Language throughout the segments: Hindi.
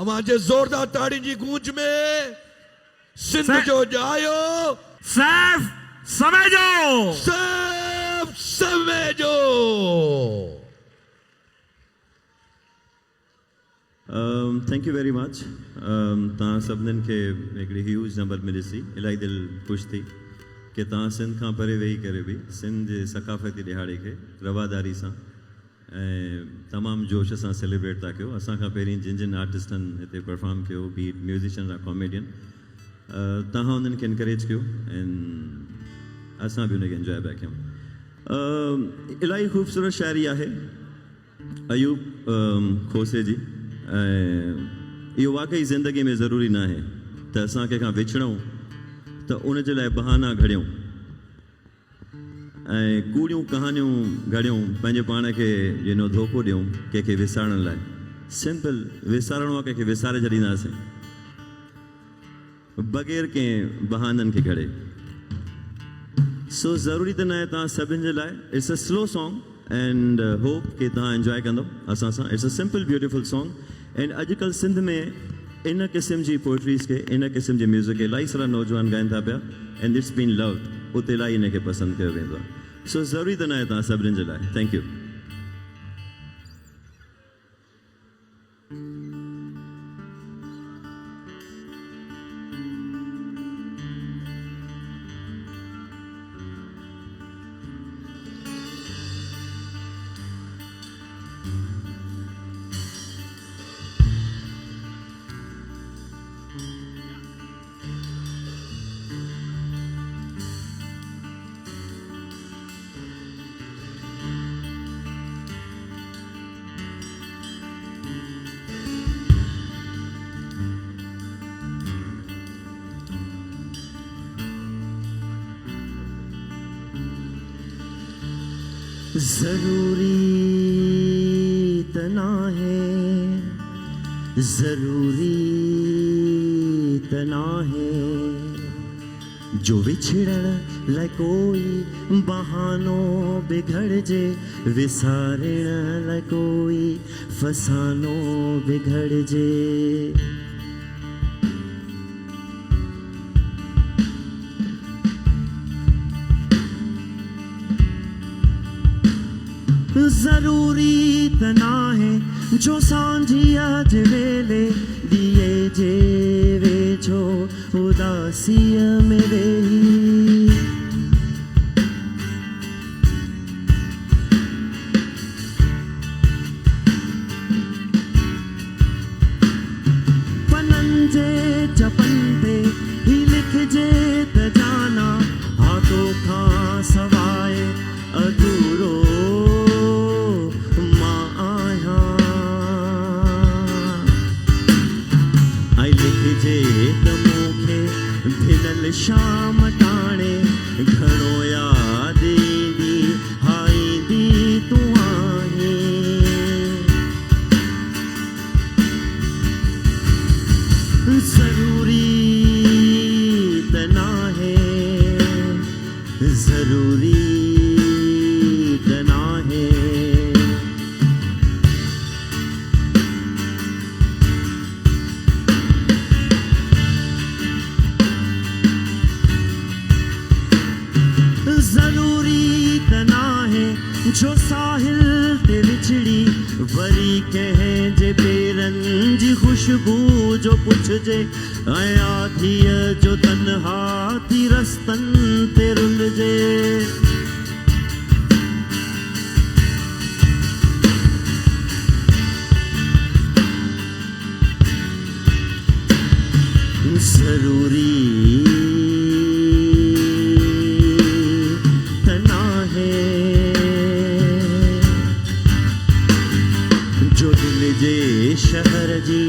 अमांजे ज़ोरदार ताड़ी जी गूंज में सिंध जो जायो Saif Samejo Saif Samejo. Thank you very much. तव्हां सभिनीनि खे हिकिड़ी ह्यूज नंबर मिली सी, इलाही दिलि ख़ुशि थी कि तव्हां सिंध खां परे वेही करे बि सिंध जे सकाफ़ती ॾिहाड़े खे रवादारी सां ऐं तमामु जोश सां सेलिब्रेट था कयो। असांखां पहिरीं जिन जिन आर्टिस्टनि हिते परफॉर्म कयो, बीट म्यूज़िशियन या कॉमेडियन, तव्हां उन्हनि खे इनकरेज कयो ऐं असां बि उनखे इंजॉय पिया कयूं। इलाही ख़ूबसूरत शाइरी आहे अयूब खोसे जी। इहो वाक़ई ज़िंदगी में ज़रूरी न आहे त असां कंहिंखां विछड़ूं त उन जे लाइ बहाना घड़ियूं ऐं कूड़ियूं कहानियूं घड़ियूं, पंहिंजे पाण खे जिनो धोखो ॾियूं कंहिंखे विसारण लाइ। सिंपल विसारणो आहे, कंहिंखे विसारे छॾींदासीं बग़ैर कंहिं बहाननि खे घड़े। सो ज़रूरी त न आहे तव्हां सभिनि जे लाइ। It's a slow song and hope कि तव्हां इंजॉय कंदो असां सां। It's a simple beautiful song and अॼुकल्ह सिंध में इन क़िस्म जी पोइट्रीज़ खे, इन क़िस्म जी म्यूज़िक खे इलाही सारा नौजवान ॻाइनि था पिया एंड इट्स बीन लव्ड। उते इलाही इन खे पसंदि कयो वेंदो आहे। सो ज़रूरी त न आहे तव्हां सभिनीनि जे लाइ। Thank you. ज़रूरी त ना है, ज़रूरी त ना है जो विछड़ण लाइ कोई बहानो बिगड़ जे, विसारण लाइ कोई फसानो बिगड़ जे। ज़रूरी त ना है जो सांझिया जे वेले दिए जे वेझो उदासीअ में वेही पननि जे जपन ते ही लिखजे त जाना हाथों खां सवाए अधूरो शाम टाणे घणो याद ईंदी आईंदी तूं आहीं। ज़रूरी त ना है, ज़रूरी त ना है जो साहिल ते विछड़ी वरी कंहिं जे पेरनि जी ख़ुशबू जो पुछजे ऐं आधीअ जो तन्हा थी रस्तनि ते रुलजे। ज़रूरी शहर जी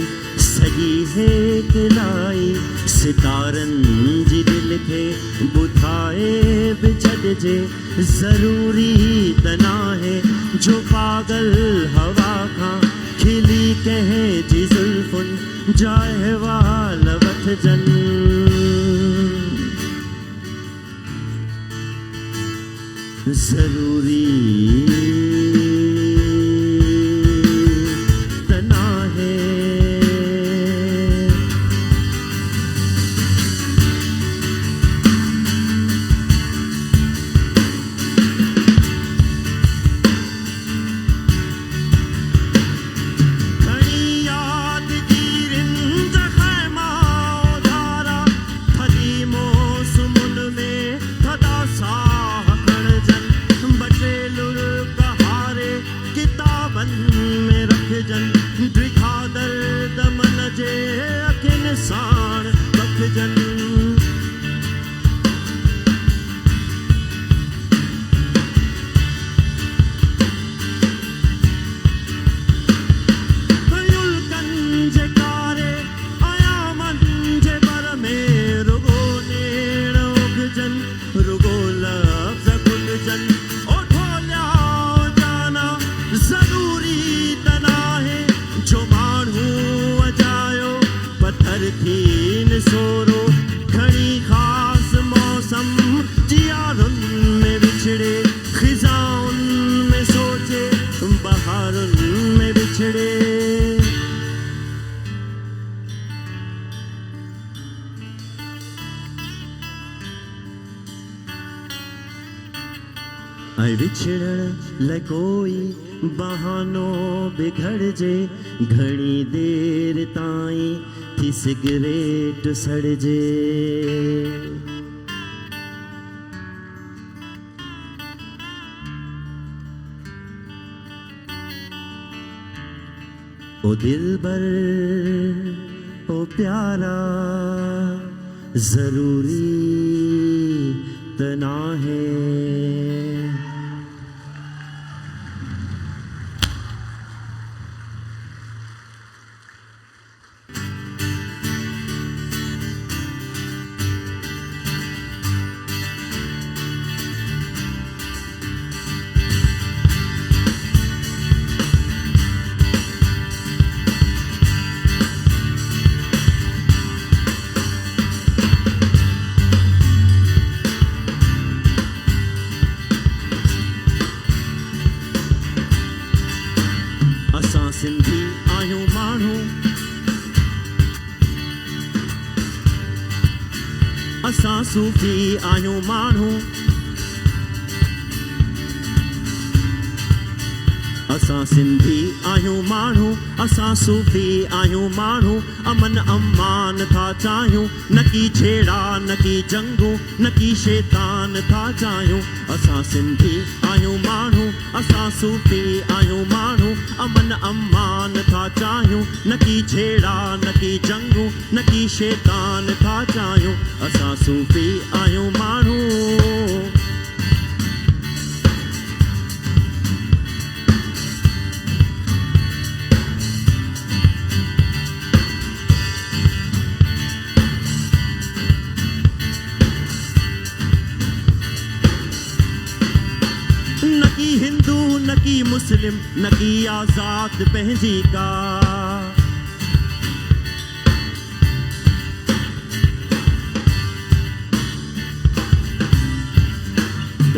सजी है किलाई सितारनि जी दिल खे ॿुधाए बि छॾिजे। ज़रूरी त ना है जो पागल हवा खां खिली कंहिं जी ज़ुल्फ़ुनि जा अहवाल वठजनि। ज़रूरी त ना है लफ्ज़ गुलशन ओ ढोलिया जाना ज़रूरी तना है जो माण्हू अजायो पत्थर थी निसोरो घणी ख़ास मौसम जियारुन में बिछड़े खिजाउन में सोचे बहारुन में बिछड़े ऐं विछड़ण लाइ कोई बहानो बिगड़ जे घणी देर ताईं थी सिगरेट सड़जे ओ दिलबर ओ प्यारा जरूरी तना है सिंधी आहियूं माण्हू असां सूफ़ी आहियूं माण्हू असां सिंधी आहियूं माण्हू असां सूफ़ी आहियूं माण्हू अमन अमान था चाहियूं न की छेड़ा न की जंगूं न की शैतान था चाहियूं असां सिंधी आहियूं माण्हू असां सूफ़ी आहियूं माण्हू अमन अमान था चाहियूं न की छेड़ा न की जंगूं न की शैतान था चाहियूं असां सूफ़ी आहियूं माण्हू हिंदू न की मुस्लिम न की आजाद पंहिंजी का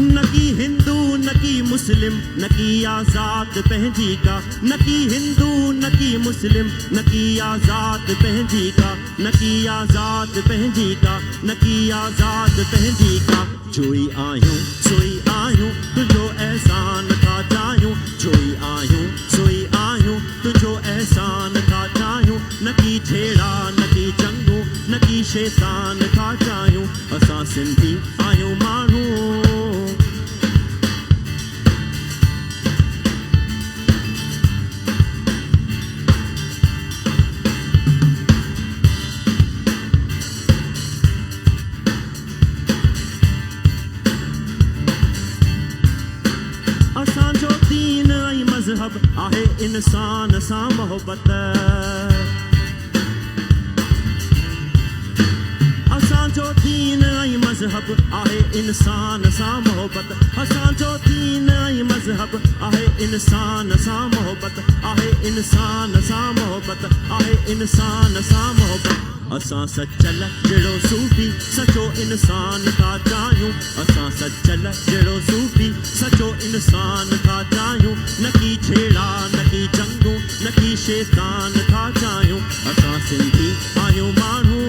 न की हिंदू न की मुस्लिम न की आजाद पंहिंजी का न की हिंदू न की मुस्लिम न की आजाद पंहिंजी का न की आजाद पंहिंजी का न की आजाद पंहिंजी का जोई आहियूं सोई आहियूं तुंहिंजो एहसान था चाहियूं जोई आहियूं सोई आहियूं तुंहिंजो एहसान था चाहियूं न की छेड़ा न की जंगूं न की शैतान था चाहियूं असां सिंधी आहियूं माण्हू मज़हब आहे इंसान सां मोहब्बत असांजो दीन ऐं मज़हब आहे इंसान सां मोहब्बत असांजो दीन ऐं मज़हब आहे इंसान सां मोहब्बत आहे इंसान सां मोहब्बत आहे इंसान सां मोहब्बत असां सचल जहिड़ो सूफ़ी सचो इंसान था चाहियूं असां सचल जहिड़ो सूफ़ी सचो इंसान था चाहियूं न की छेड़ा न की जंगूं न की शैतान था चाहियूं असां सिंधी आहियूं माण्हू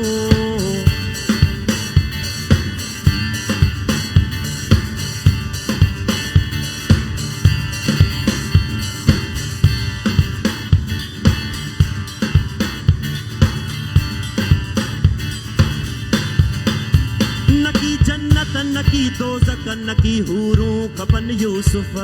न की दोज़ख न की हूरूं खपनि यूसुफ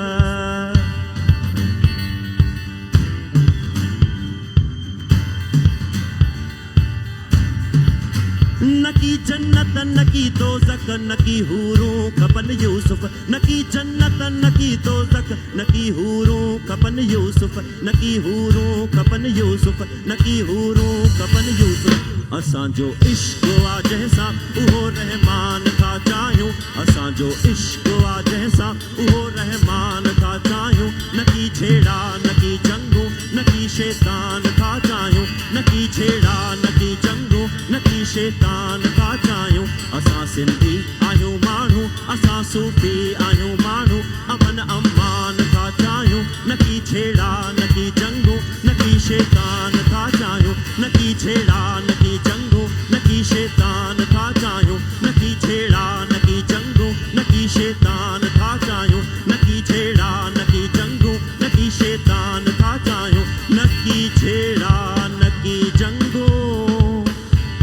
न की जन्नत न की दोज़ख न की हूरूं खपनि यूसुफ न की जन्नत न की दोज़ख न की हूरूं खपनि यूसुफ न की हूरूं खपनि यूसुफ न की हूरूं खपनि यूसुफ असांजो इश्क़ आ जंहिंसां उहो रहमान था चाहियूं चाहियूं असांजो इश्क आ जंहिंसां उहो रहमान था चाहियूं न की छेड़ा न की जंगू न की शैतान था चाहियूं न की छेड़ा न की जंगू न की शैतान था चाहियूं असां सिंधी आहियूं माण्हू असां सूफ़ी आहियूं माण्हू अमन अमान था चाहियूं न की छेड़ा न की जंगू न की शैतान था चाहियूं न की छेड़ा न की जंगू न की शैतान था चाहियूं न की छेड़ा न की जंगू न की शैतान था चाहियूं न की छेड़ा न की जंगू न की शैतान था चाहियूं न की छेड़ा न की जंगू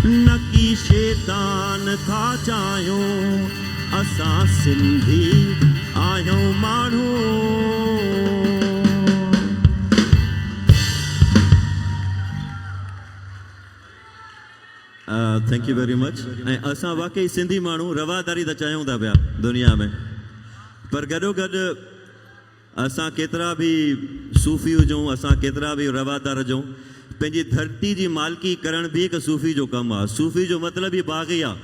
न की शैतान था चाहियूं असां सिंधी आहियूं माण्हू थैंक यू वेरी मच ऐं असां वाकई सिंधी माण्हू रवादारी त चाहियूं था पिया दुनिया में पर गॾोगॾु असां केतिरा बि सूफ़ी हुजूं असां केतिरा बि रवादार हुजूं पंहिंजी धरती जी मालिकी करण बि हिकु सूफ़ी जो कमु आहे सूफ़ी जो मतिलबु ई बाग़ी आहे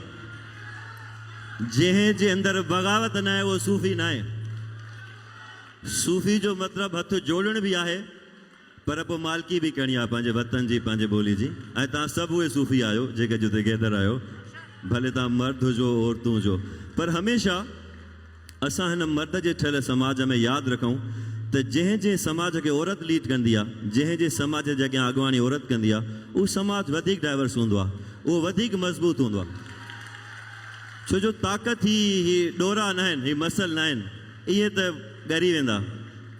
जंहिंजे अंदरि बग़ावत न आहे उहो सूफ़ी न आहे सूफ़ी जो मतिलबु हथु जोड़ण बि आहे पर पोइ मालिकी बि करणी आहे पंहिंजे वतन जी पंहिंजे ॿोली जी ऐं तव्हां सभु उहे सूफ़ी आहियो जेके जुते गेदर आहियो भले तव्हां मर्द हुजो औरतूं हुजो पर हमेशह असां हिन मर्द जे ठहियल समाज में यादि रखूं त जंहिं समाज खे औरत लीड कंदी आहे जंहिं समाज जे अॻियां अॻुवाणी औरत कंदी आहे उहो समाज वधीक डाइवर्स हूंदो आहे उहो वधीक मज़बूत हूंदो आहे छो जो ताक़त ही ॾोरा न आहिनि ही मसल न आहिनि इहे त ॻरी वेंदा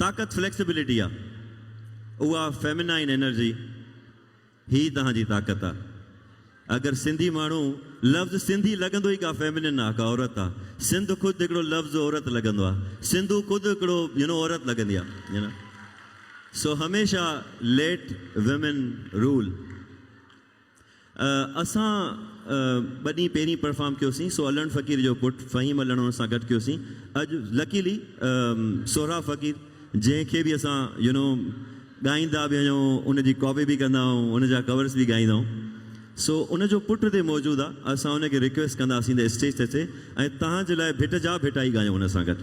ताक़त फ्लैक्सिबिलिटी आहे उहा फेमिनाइन एनर्जी ही तव्हांजी ताक़त आहे अगरि सिंधी माण्हू लफ़्ज़ सिंधी लॻंदो ई का फेमिनिन आहे का औरत आहे सिंध ख़ुदि हिकिड़ो लफ़्ज़ औरत लॻंदो आहे सिंधू ख़ुदि हिकिड़ो औरत लॻंदी आहे सो हमेशह लेट विमेन रूल असां ॿ ॾींहं पहिरीं परफॉर्म कयोसीं सो अलन फ़क़ीर जो पुटु फ़हीम अलन हुन सां गॾु कयोसीं अॼु लकीली सोहरा फ़क़ीर जंहिंखे बि असां ॻाईंदा बि आहियूं उनजी कॉपी बि कंदा आहियूं उनजा कवर्स बि ॻाईंदा आहियूं सो उनजो पुटु ते मौजूदु आहे असां उनखे रिक्वेस्ट कंदासीं त स्टेज ते अचे ऐं तव्हांजे लाइ भिट जा भिटाई ॻायूं उन सां गॾु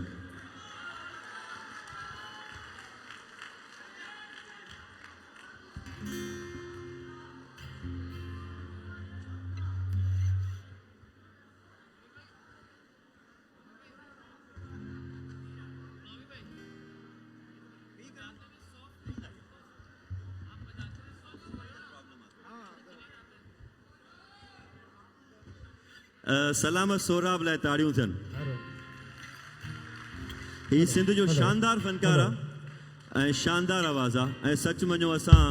सलामत सोहराब लाइ ताड़ियूं थियनि हीउ सिंध जो शानदार फ़नकार आहे ऐं शानदार आवाज़ु आहे ऐं सच मञो असां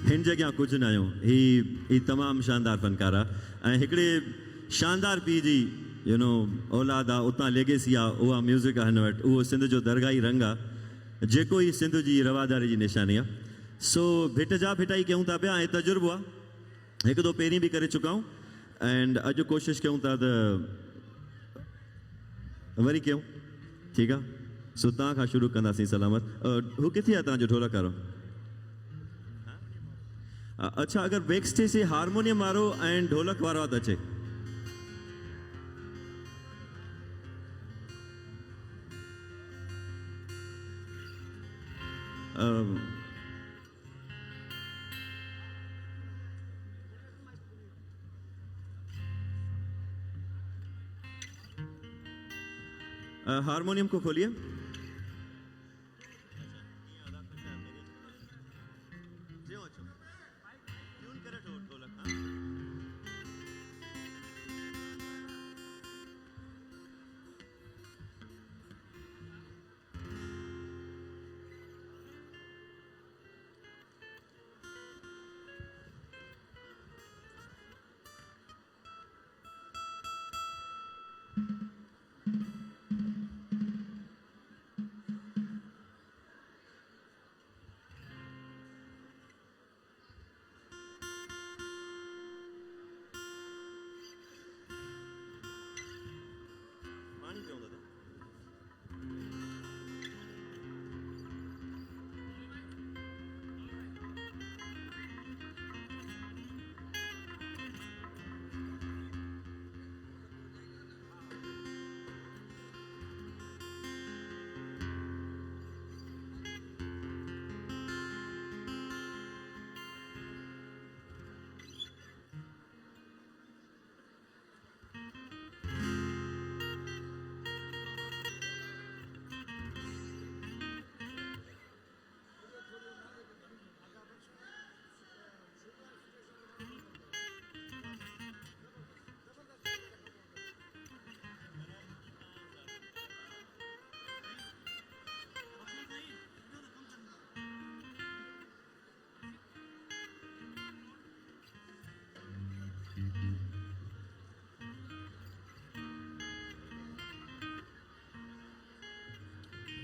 हिन जॻह कुझु न आहियूं ही तमामु शानदार फ़नकार आहे ऐं हिकिड़े शानदार पीउ जी औलाद आहे उतां लेगेसी आहे उहा म्यूज़िक आहे हिन वटि उहो सिंध जो दरगाही रंग आहे जेको ई सिंध जी रवादारी जी निशानी आहे सो भिट जा भिटाई कयूं था पिया ऐं तजुर्बो आहे हिकु दफ़ो पहिरीं बि करे चुका आहियूं एंड अॼु कोशिशि कयूं था त वरी कयूं ठीकु आहे सो तव्हां खां शुरू कंदासीं सलामत हू किथे आहे तव्हांजो ढोलक वारो अच्छा अगरि बैक स्टेज ते हारमोनियम वारो ऐं ढोलक वारो आहे त अचे हारमोनियम को खोलिए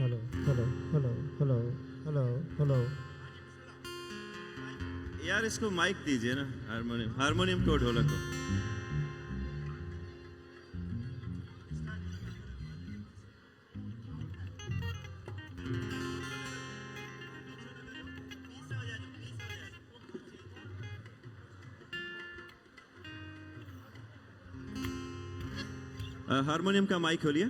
hello hello hello hello hello hello यार इसको माइक दीजिए ना, हारमोनियम को, ढोलक को। हारमोनियम का माइक खोलिए।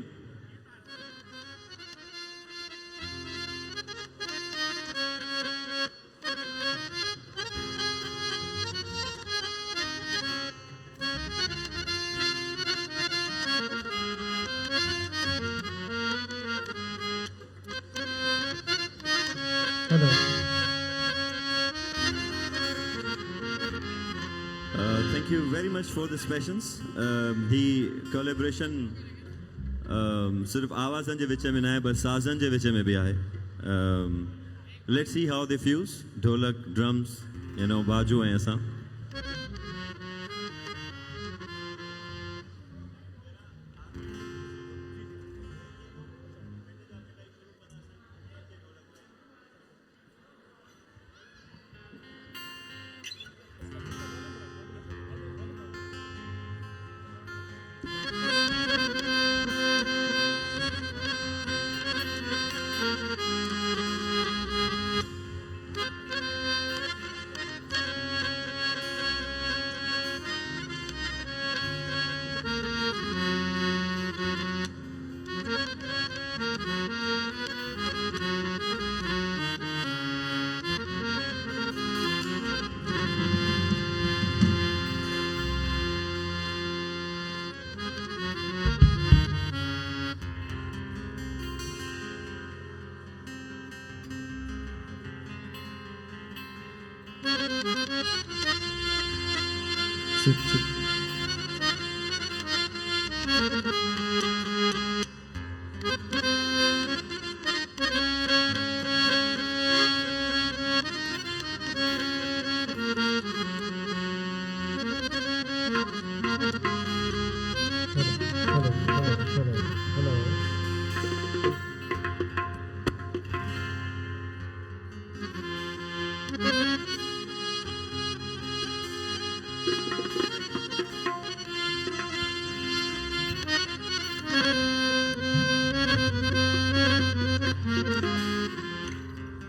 Hello Thank you very much for this patience. The collaboration सिर्फ आवाज़नि जे विच में न आहे, पर साज़नि जे विच में भी आहे। Let's see how they fuse. ढोलक, drums, बाजू ऐं असां।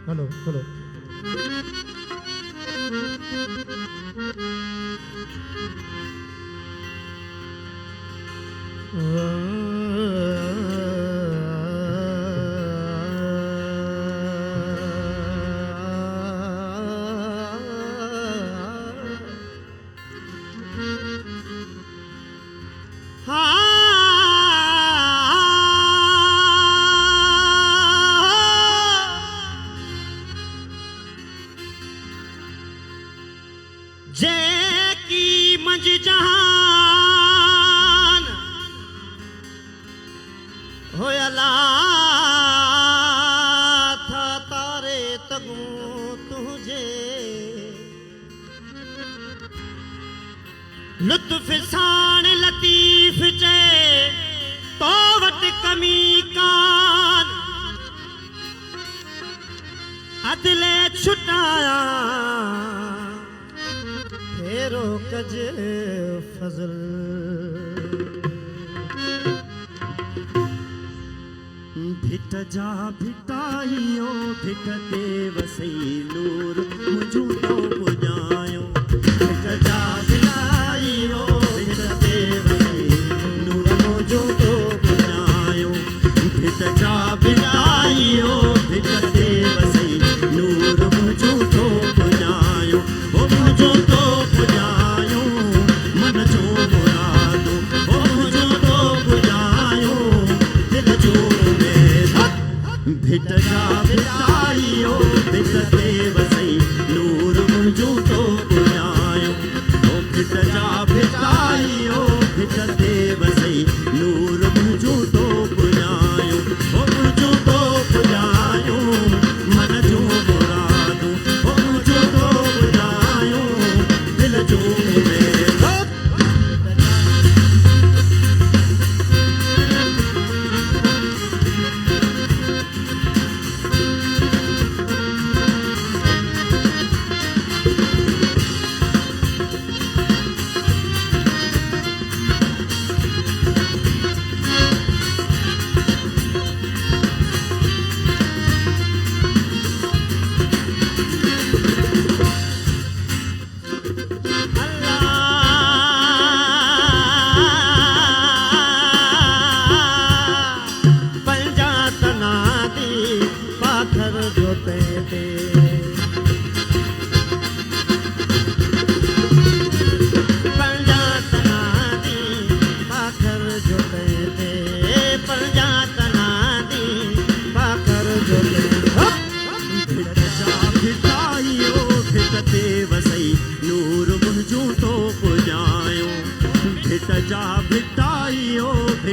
हेलो हेलो जैकी मंज जहान होयला था तारे तगू तुझे लुत्फ साण लतीफ चे तो वट कमी कान अदले छुटाया फेरो कज फजल भिट जा भिटाइयो भिट ते वसई नूर मुझू तो पुजायो भिट जा भिटाइयो भिट ते वसई नूर मुझू तो पुजायो भिट जा भिटाइयो भिट ते वसई नूर मुझू तो पुजायो ओ मुझू तो पुजायो मन जो मुरादो ओ मुझू तो पुजायो दिल जो भिट जा भिटाइयो भिट ते वसई नूर मुझू तो पुजायो ओ भिट जा भिटाइयो भिट ते वसई नूर मुझू तो पुजायो ओ मुझू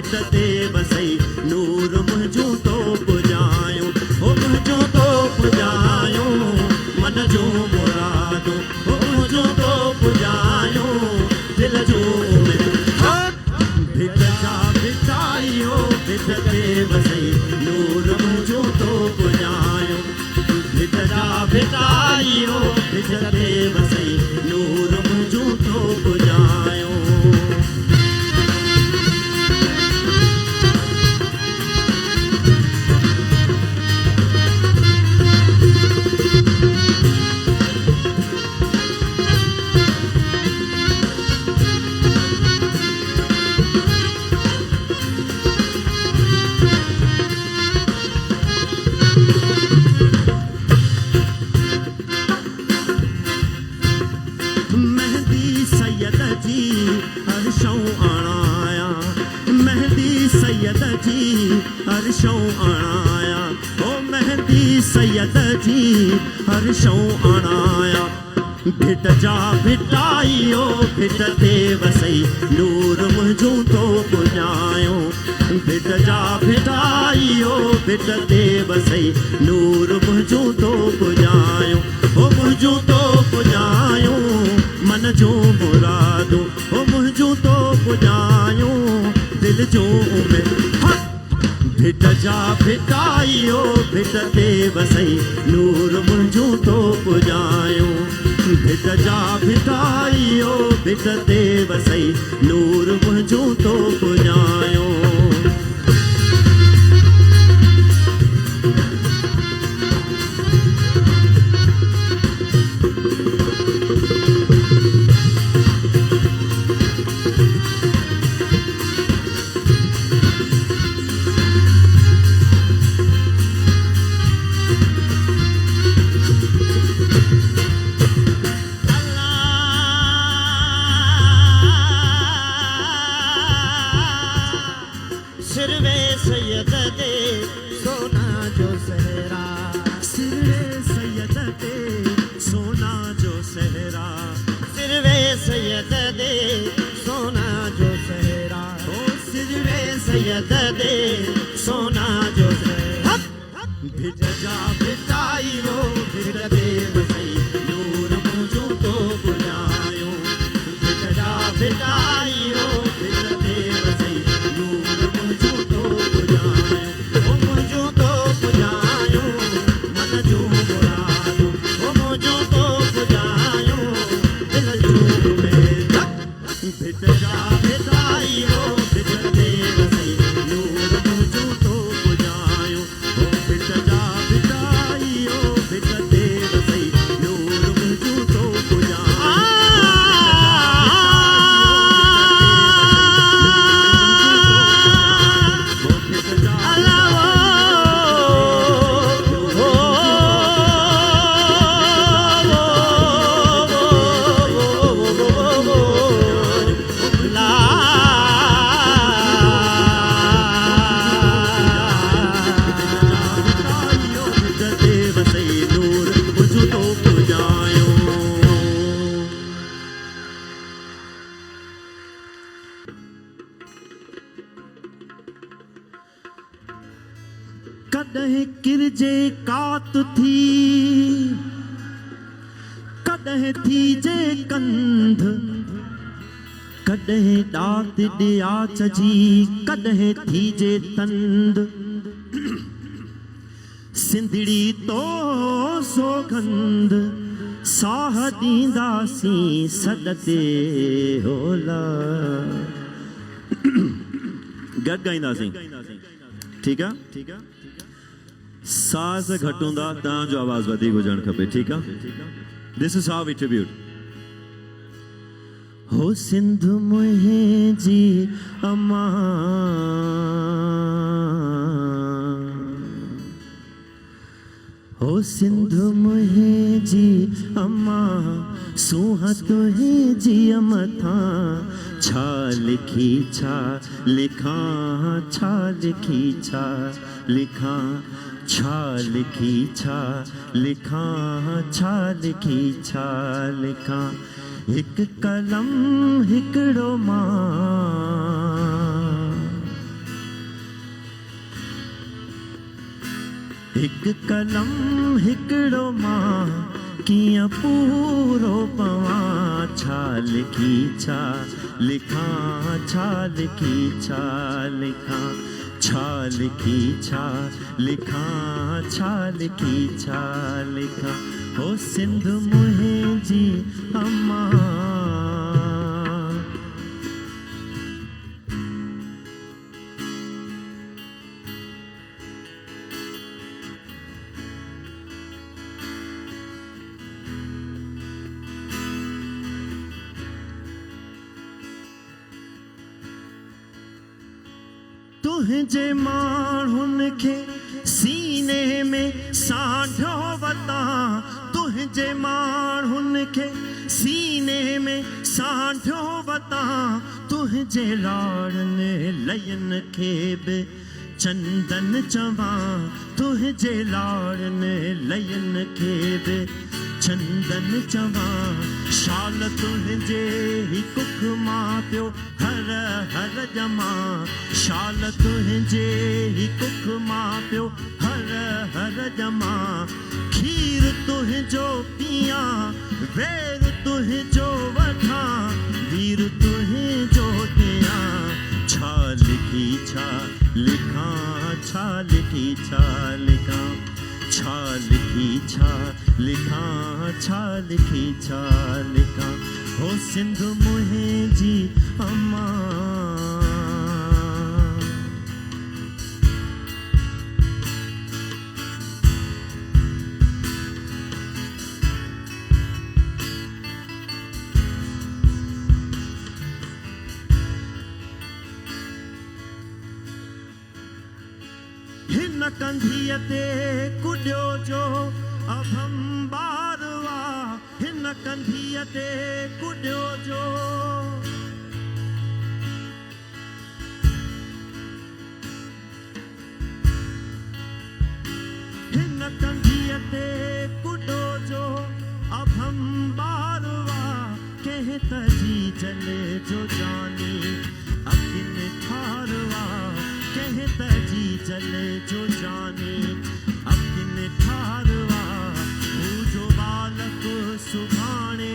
भित ते वसई नूर मुंहिंजो तो पुॼायो हो मुंहिंजो तो पुॼायो मन जो मुरादो हो मुंहिंजो तो पुॼायो दिल जो भित जा भिटायो भित ते वसई नूर मुंहिंजो तो पुॼायो भित जा भिटायो भित ते वसई नूर मुंहिंजो तो पुॼायो हर्षों अणाया ओ मेहंदी सैयद जी हर्षों अणाया भिट जा भिटायो भिट ते वसई नूर मुंहिंजो तो पुॼायो भिट जा भिटायो भिट ते वसई नूर मुंहिंजो तो पुॼायो ओ मुंहिंजो तो पुॼायो मन जो मुरादो ओ मुंहिंजो तो पुॼायो दिल जो उमेद भिट जा भिटायो भिट ते वसई नूर मुंहिंजो तो पुॼायो भिट जा भिटायो भिट ते वसई नूर मुंहिंजो तो पुॼायो भिट जा भिटायो भिट ते वसई नूर मुंहिंजो तो पुॼायो भिट जा भिटायो भिट ते वसई नूर मुंहिंजो तो पुॼायो ओ मुंहिंजो तो पुॼायो मन जो मुरादो ओ मुंहिंजो तो पुॼायो दिल जो उमेद भिट जा भिटायो भिट ते वसई नूर मुंहिंजो तो पुॼायो भिट जा भिटायो भिट ते वसई नूर मुंहिंजो तो पुॼायो कॾहिं किरजे कात थी कॾहिं थीजे कंध कॾहिं ॾात ॾिया चजी कॾहिं थीजे तंद सिंधड़ी तो सोगंद साह ॾींदासीं सॾते होला गॾु ॻाईंदासीं ठीक है साज़ घटि हूंदा तव्हांजो आवाज़ वधीक हुजणु खपे ठीक है this is how we tribute हो सिंध मुंहिंजी अम्मा हो सिंध मुंहिंजी अम्मा सूंह तुंहिंजी मथां छा लिखी छा लिखां छा लिखी छा लिखां छा लिखी छा लिखां छा लिखी छा लिखां हिकु कलम हिकिड़ो मां हिक कलम हिकड़ो मां कीअं पूरो पवां छा लिखी छा लिखां छा लिखी छा लिखां छा लिखी छा लिखां छा लिखी छा लिखां हो सिंध मुंहिंजी अम्मा तुंहिंजे माण्हुनि खे सीने में सांढो वतां तुंहिंजे माण्हुनि खे सीने में सांढो वतां तुंहिंजे लाड़नि लयनि खे बि चंदन चवां तुंहिंजे लाड़नि लयनि खे बि चंदन चवां शाल तुंहिंजे ही कुख मां पियो हर हर जमा शाल तुंहिंजे ही कुख मां पियो हर हर जमा खीर तुंहिंजो पियां वेर तुंहिंजो वठां वीर तुंहिंजो ॾियां छा लिखी छा लिखां छा लिखी छा लिखां छा लिखी छा लिखां छा लिखी छा लिखां हो सिंध मुंहिंजी अम्मा हिन कंधीअ ते कुॾियो जो अभंबारवा हिन कंधीअ ते कुॾियो जो हिन कंधीअ ते कुॾो जो अभंबारवा कंहिं तजी जले जो जानी अखियुनि ठारवा कंहिं तजी जले जो जानी अखियुनि ठारवा हू जो बालक सुभाणे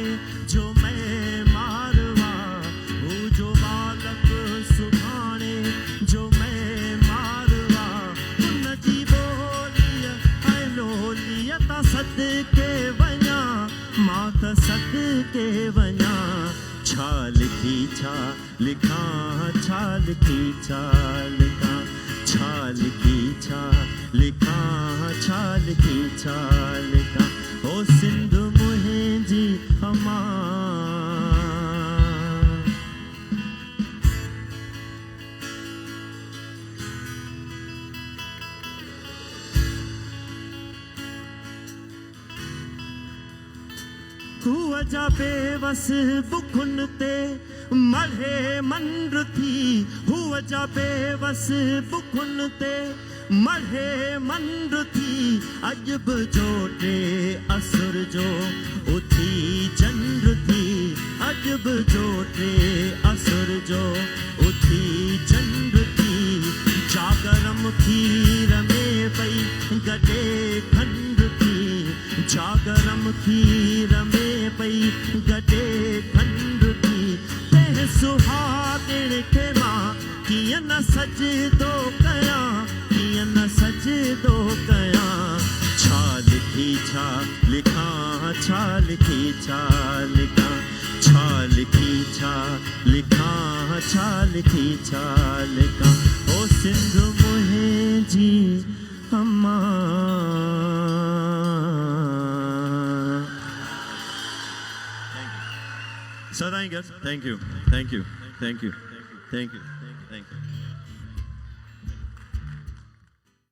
जो मैं मारवा हू जो बालक सुभाणे जो मैं मारवा उन जी बोलीअ ऐं लोलीअ त सदके वञा मां त सदके वञा छा लिखी छा लिखां छा लिखी छा लिखां छा लिखी छा लिखां छा लिखी छा लिखां ओ सिंध मुंहिंजी अम्मा खूह जा बेवस बुखुनि ते मढ़े मंड थी हूअ जा बेवस बुखुनि ते मढ़े मंड थी अॼु बि जोटे असुर जो उथी चंड थी अॼु बि जोटे असुर जो उथी चंड थी जागरम खीर में पई गॾे खंड थी जागरम खीर में पई गॾे खंड थी तंहिं सुहाॻिण खे मां कीअं न सजदो कयां कीअं न सजदो कयां छा लिखी छा लिखां छा लिखी छा लिखां छा लिखी छा लिखां छा लिखी छा लिखां ओ सिंध मुंहिंजी अम्मा So thank you, thank you, thank you, thank you, thank you, thank you.